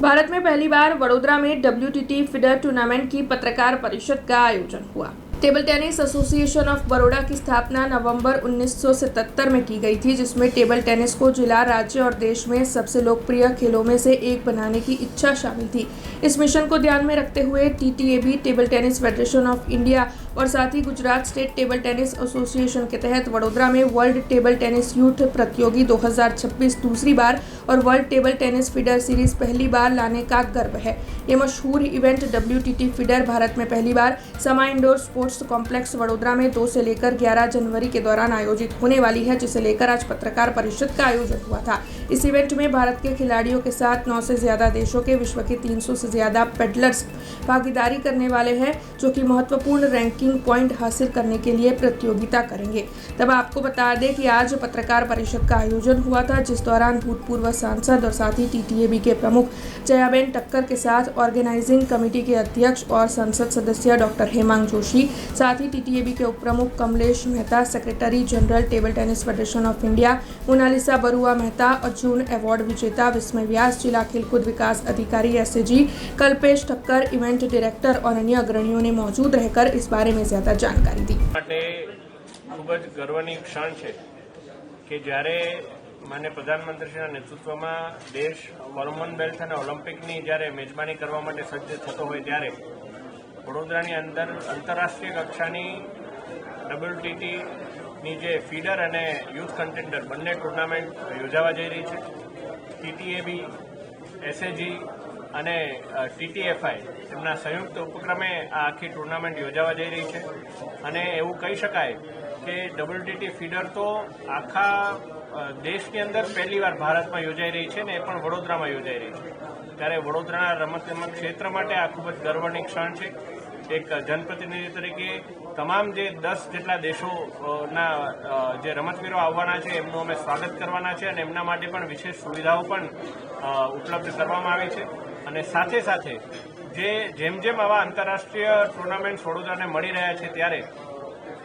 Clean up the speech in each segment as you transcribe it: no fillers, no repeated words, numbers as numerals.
भारत में पहली बार वडोदरा में WTT फीडर टूर्नामेंट की पत्रकार परिषद का आयोजन हुआ। Table tennis association of Baroda की स्थापना नवंबर 1977 में की गई थी, जिसमें टेबल टेनिस को जिला, राज्य और देश में सबसे लोकप्रिय खेलों में से एक बनाने की इच्छा शामिल थी। इस मिशन को ध्यान में रखते हुए TTAB table tennis federation of India और साथ ही Gujarat state table tennis association के तहत वडोदरा में वर्ल्ड टेबल टेनिस यूथ प्रतियोगी 2026 दूसरी बार और world table tennis feeder series पहली बार लाने का गर्व है। ये मशहूर इवेंट WTT फीडर भारत में पहली बार समा इंडोर स्पोर्ट्स कॉम्प्लेक्स वडोदरा में 2 से लेकर 11 जनवरी के दौरान आयोजित होने वाली है, जिसे लेकर आज पत्रकार परिषद का आयोजन हुआ था। इस इवेंट में भारत के खिलाड़ियों के साथ 9 से ज्यादा देशों के विश्व के 300 से ज्यादा पेडलर्स भागीदारी करने वाले हैं, जो कि महत्वपूर्ण रैंकिंग पॉइंट हासिल करने के लिए प्रतियोगिता करेंगे। तब आपको बता दें कि आज पत्रकार परिषद का आयोजन हुआ था, जिस दौरान भूतपूर्व सांसद और साथ ही TTAB के प्रमुख जयाबेन टक्कर के साथ ऑर्गेनाइजिंग कमेटी के अध्यक्ष और संसद सदस्य डॉक्टर हेमांग जोशी, साथ ही TTAB के उप प्रमुख Kamlesh Mehta, secretary general table tennis federation of India Monalisa Barua Mehta, Arjun award विजेता विस्मय व्यास, जिला खेलकूद विकास अधिकारी SAG Kalpesh Thakkar, event director और अन्य अग्रणियों ने मौजूद रहकर इस बारे में ज्यादा जानकारी दी। खूब ज गर्वनी क्षण है कि જ્યારે माननीय प्रधानमंत्रीના નેતૃત્વમાં દેશ કોમનવેલ્થ અને ઓલિમ્પિકની જ્યારે મેજબાની કરવા માટે સજ્જ થતો હોય ત્યારે વડોદરાની અંદર આંતરરાષ્ટ્રીય કક્ષાની WTTની જે ફીડર અને યુથ કન્ટેન્ડર બંને ટુર્નામેન્ટ યોજાવા જઈ રહી છે। TTAB, SAG અને TTFI એમના સંયુક્ત ઉપક્રમે આ આખી ટુર્નામેન્ટ યોજાવા જઈ રહી છે અને એવું કહી શકાય કે WTT ફીડર તો આખા દેશની અંદર પહેલીવાર ભારતમાં યોજાઈ રહી છે ને એ પણ વડોદરામાં યોજાઈ રહી છે, ત્યારે વડોદરાના રમતગમત ક્ષેત્ર માટે આ ખૂબ જ ગર્વની ક્ષણ છે। એક જનપ્રતિનિધિ તરીકે તમામ જે 10 જેટલા દેશોના જે રમતવીરો આવવાના છે એમનું અમે સ્વાગત કરવાના છે અને એમના માટે પણ વિશેષ સુવિધાઓ પણ ઉપલબ્ધ કરવામાં આવી છે અને સાથે સાથે જેમ જેમ આવા આંતરરાષ્ટ્રીય ટુર્નામેન્ટ્સ વડોદરાને મળી રહ્યા છે ત્યારે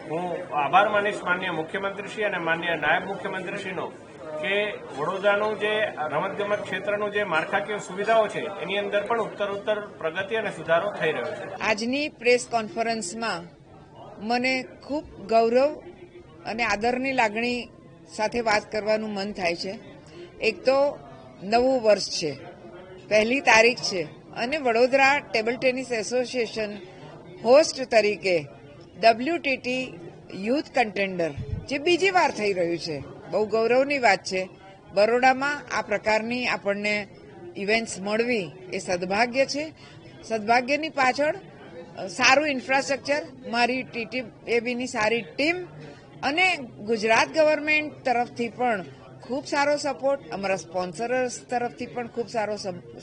હું આભાર માનીશ માનનીય મુખ્યમંત્રીશ્રી અને માનનીય નાયબ મુખ્યમંત્રીશ્રીનો કે વડોદરાનું જે રમતગમત ક્ષેત્રનું જે માળખાકીય સુવિધાઓ છે એની અંદર પણ ઉત્તરોત્તર પ્રગતિ અને સુધારો થઈ રહ્યો છે। આજની પ્રેસ કોન્ફરન્સમાં મને ખૂબ ગૌરવ અને આદરની લાગણી સાથે વાત કરવાનું મન થાય છે। એક તો નવું વર્ષ છે, પહેલી તારીખ છે અને Vadodara table tennis association host તરીકે WTT યુથ કન્ટેન્ડર જે બીજી વાર થઈ રહ્યું છે, બહુ ગૌરવની વાત છે। બરોડામાં આ પ્રકારની આપણને ઇવેન્ટ્સ મળવી એ સદભાગ્ય છે। સદભાગ્યની પાછળ સારું ઇન્ફ્રાસ્ટ્રક્ચર, મારી TTABની સારી ટીમ અને ગુજરાત ગવર્મેન્ટ તરફથી પણ ખૂબ સારો સપોર્ટ, અમારા સ્પોન્સર્સ તરફથી પણ ખૂબ સારો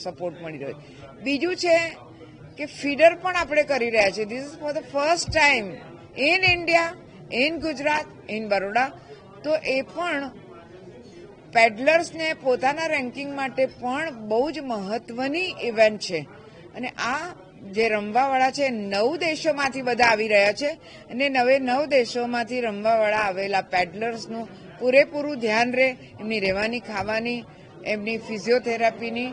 સપોર્ટ મળી રહ્યો। બીજું છે કે ફીડર પણ આપણે કરી રહ્યા છીએ। This is for the first time in India, in Gujarat, in Baroda. તો એ પણ પેડલર્સને પોતાના રેન્કિંગ માટે પણ બહુ જ મહત્વની ઇવેન્ટ છે અને આ જે રમવાવાળા છે 9 દેશોમાંથી બધા આવી રહ્યા છે અને 9 દેશોમાંથી રમવાવાળા આવેલા પેડલર્સનું પૂરેપૂરું ધ્યાન રહે, એમની રહેવાની, ખાવાની, એમની ફિઝિયોથેરાપીની,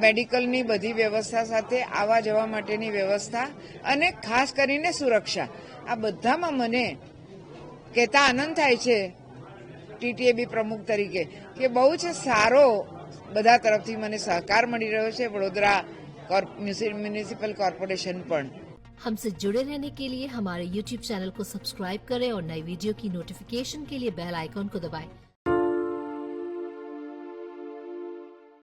મેડિકલની બધી વ્યવસ્થા સાથે આવવા જવા માટેની વ્યવસ્થા અને ખાસ કરીને સુરક્ષા, આ બધામાં મને કહેતા આનંદ થાય છે TTAB પ્રમુખ તરીકે કે બહુ જ સારો બધા તરફથી મને સહકાર મળી રહ્યો છે। વડોદરા म्युनिसिपल कॉर्पोरेशन પણ। हमसे जुड़े रहने के लिए हमारे YouTube चैनल को सब्सक्राइब करें और नई वीडियो की नोटिफिकेशन के लिए बेल आइकॉन को दबाएं।